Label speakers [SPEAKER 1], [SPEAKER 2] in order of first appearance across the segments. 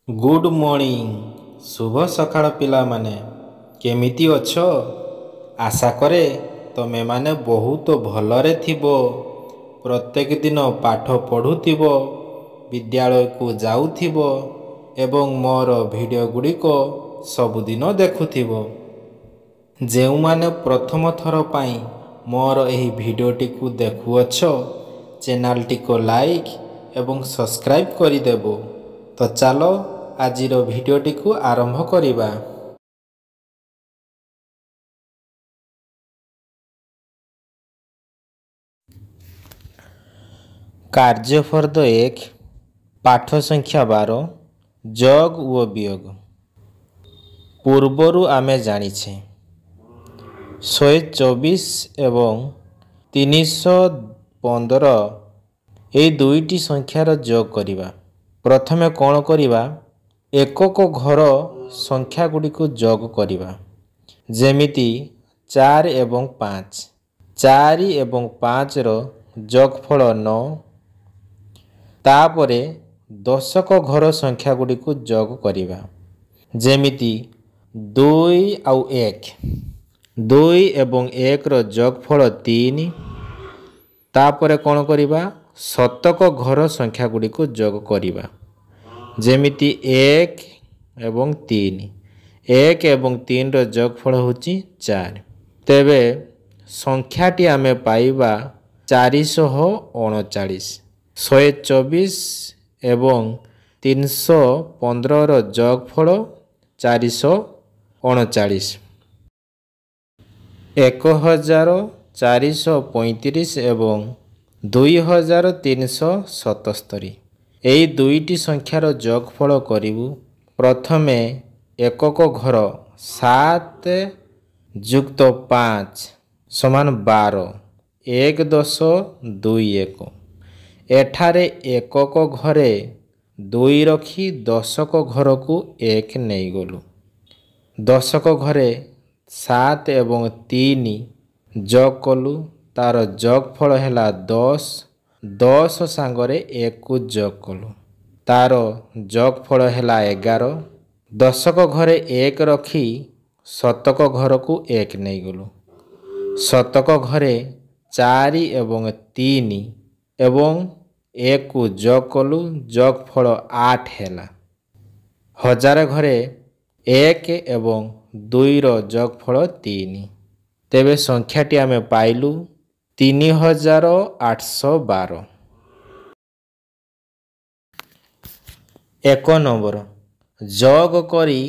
[SPEAKER 1] Good morning. ଶୁଭ ସକାଳ ପିଲାମାନେ, କେମିତି ଅଛ? ଆଶା କରେ ତମେମାନେ ବହୁତ ଭଲରେ ଥିବ। ପ୍ରତ୍ୟେକ ଦିନ ପାଠ ପଢ଼ୁଥିବ, ବିଦ୍ୟାଳୟକୁ ଯାଉଥିବ ଏବଂ ମୋର ଭିଡ଼ିଓ ଗୁଡ଼ିକ ସବୁଦିନ ଦେଖୁଥିବ। ଯେଉଁମାନେ ପ୍ରଥମ ଥର ପାଇଁ ମୋର ଏହି ଭିଡ଼ିଓଟିକୁ ଦେଖୁଅଛ, ଚ୍ୟାନେଲଟିକୁ ଲାଇକ୍ ଏବଂ ସବସ୍କ୍ରାଇବ୍ କରିଦେବ। ତ ଚାଲ ଆଜିର ଭିଡ଼ିଓଟିକୁ ଆରମ୍ଭ କରିବା। କାର୍ଯ୍ୟଫର୍ଦ୍ଦ 1 ପାଠ ସଂଖ୍ୟା 12 ଯୋଗ ଓ ବିୟୋଗ। ପୂର୍ବରୁ ଆମେ ଜାଣିଛେ 124 ଏବଂ 315 ଏହି ଦୁଇଟି ସଂଖ୍ୟାର ଯୋଗ କରିବା। ପ୍ରଥମେ କ'ଣ କରିବା? ଏକକ ଘର ସଂଖ୍ୟା ଗୁଡ଼ିକୁ ଯୋଗ କରିବା। ଯେମିତି 4 ଏବଂ 5। 4 ଏବଂ 5ର ଯୋଗଫଳ 9। ତାପରେ ଦଶକ ଘର ସଂଖ୍ୟା ଗୁଡ଼ିକୁ ଯୋଗ କରିବା। ଯେମିତି 2 ଆଉ 1। 2 ଏବଂ 1ର ଯୋଗଫଳ 3। ତାପରେ କ'ଣ କରିବା? ଶତକ ଘର ସଂଖ୍ୟା ଗୁଡ଼ିକୁ ଯୋଗ କରିବା। ଯେମିତି 1 ଏବଂ 3। 1 ଏବଂ 3ର ଯୋଗଫଳ ହେଉଛି 4। ତେବେ ସଂଖ୍ୟାଟି ଆମେ ପାଇବା 439। 124 ଏବଂ 315ର ଯୋଗଫଳ 439। 1435 ଏବଂ 2377 ଏହି ଦୁଇଟି ସଂଖ୍ୟାର ଯୋଗଫଳ କରିବୁ। ପ୍ରଥମେ ଏକକ ଘର 7 ଯୁକ୍ତ 5 ସମାନ 12। 1 10 2 1। ଏଠାରେ ଏକକ ଘରେ 2 ରଖି ଦଶକ ଘରକୁ 1 ନେଇଗଲୁ। ଦଶକ ଘରେ 7 ଏବଂ 3 ଯୋଗ କଲୁ, ତାର ଯୋଗଫଳ ହେଲା 10। 10 ସାଙ୍ଗରେ 1କୁ ଯୋଗ କଲୁ, ତାର ଯୋଗଫଳ ହେଲା 11। ଦଶକ ଘରେ 1 ରଖି ଶତକ ଘରକୁ 1 ନେଇଗଲୁ। ଶତକ ଘରେ 4 ଏବଂ 3 ଏବଂ 1କୁ ଯୋଗ କଲୁ, ଯୋଗଫଳ 8 ହେଲା। ହଜାର ଘରେ 1 ଏବଂ 2ର ଯୋଗଫଳ 3। ତେବେ ସଂଖ୍ୟାଟି ଆମେ ପାଇଲୁ 3812। 1 ନମ୍ବର ଯୋଗ କରି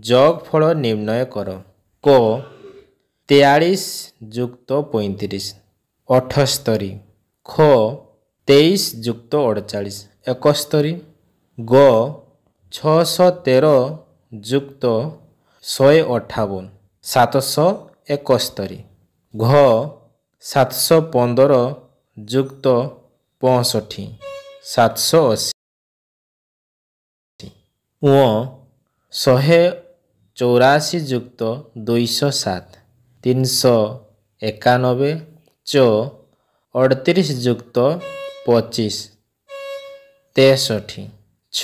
[SPEAKER 1] ଯୋଗଫଳ ନିର୍ଣ୍ଣୟ କର। କ 43 ଯୁକ୍ତ 35 78। ଖ 23 ଯୁକ୍ତ 48 71। ଗ 613 ଯୁକ୍ତ 158 771। ଘ 715 ଯୁକ୍ତ 65 780। ଙ 184 ଯୁକ୍ତ 207 391। ଚ 38 ଯୁକ୍ତ 25 63। ଛ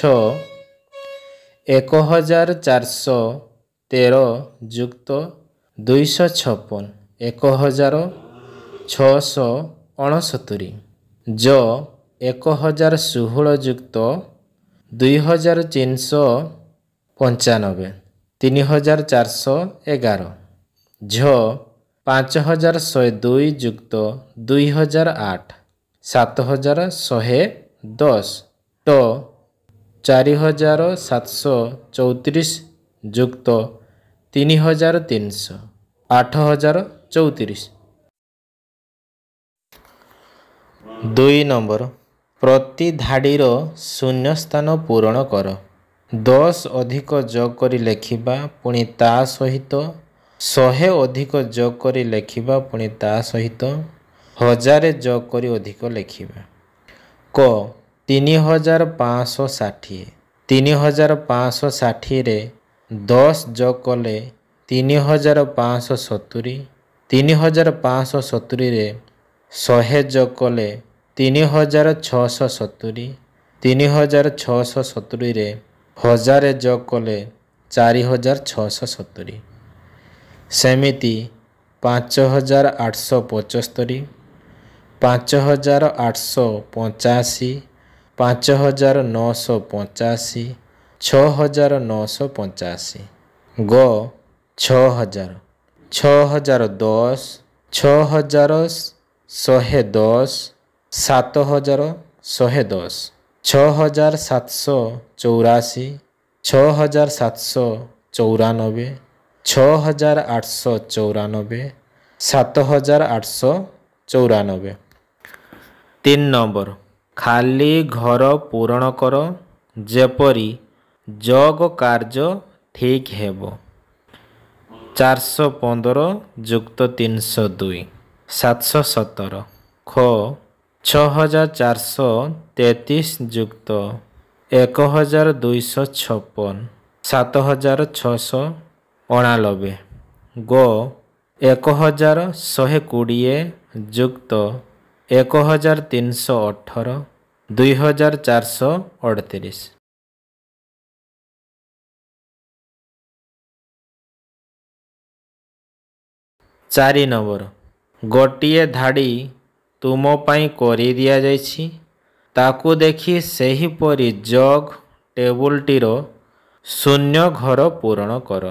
[SPEAKER 1] 1413 ଯୁକ୍ତ 256 1669। ଜ 1016 ଯୁକ୍ତ 2395 3411। ଝ 5102 ଯୁକ୍ତ 2008 7110। ଟ 4734 ଯୁକ୍ତ 3300 8034। 2 ନମ୍ବର ପ୍ରତି ଧାଡ଼ିର ଶୂନ୍ୟସ୍ଥାନ ପୂରଣ କର। 10 ଅଧିକ ଯୋଗ କରି ଲେଖିବା, ପୁଣି ତା ସହିତ 100 ଅଧିକ ଯୋଗ କରି ଲେଖିବା, ପୁଣି ତା ସହିତ 1000 ଯୋଗ କରି ଅଧିକ ଲେଖିବା। କ 3560। 3560ରେ 10 ଯୋଗ କଲେ 3570। 3570ରେ 100 ଯୋଗ କଲେ 3670। 3670ରେ 1000 ଯୋଗ କଲେ 4670। ସେମିତି 5875, 5885, 5985, 6985, ଗ 6000, 6010, 6110, 7110, 6784, 6794, 6894, 7894। 3 ନମ୍ବର, ଖାଲି ଘର ପୂରଣ କର ଯେପରି ଯୋଗ କାର୍ଯ୍ୟ ଠିକ୍ ହେବ। 415 ଯୁକ୍ତ 302, 717। ଖ 6433 ଯୁକ୍ତ 1256, 7689। ଗ 1120 ଯୁକ୍ତ 1318, 2438। 4 ନମ୍ବର, ଗୋଟିଏ ଧାଡ଼ି ତୁମ ପାଇଁ କରି ଦିଆଯାଇଛି। ତାକୁ ଦେଖି ସେହିପରି ଯୋଗ ଟେବୁଲଟିର ଶୂନ୍ୟ ଘର ପୂରଣ କର।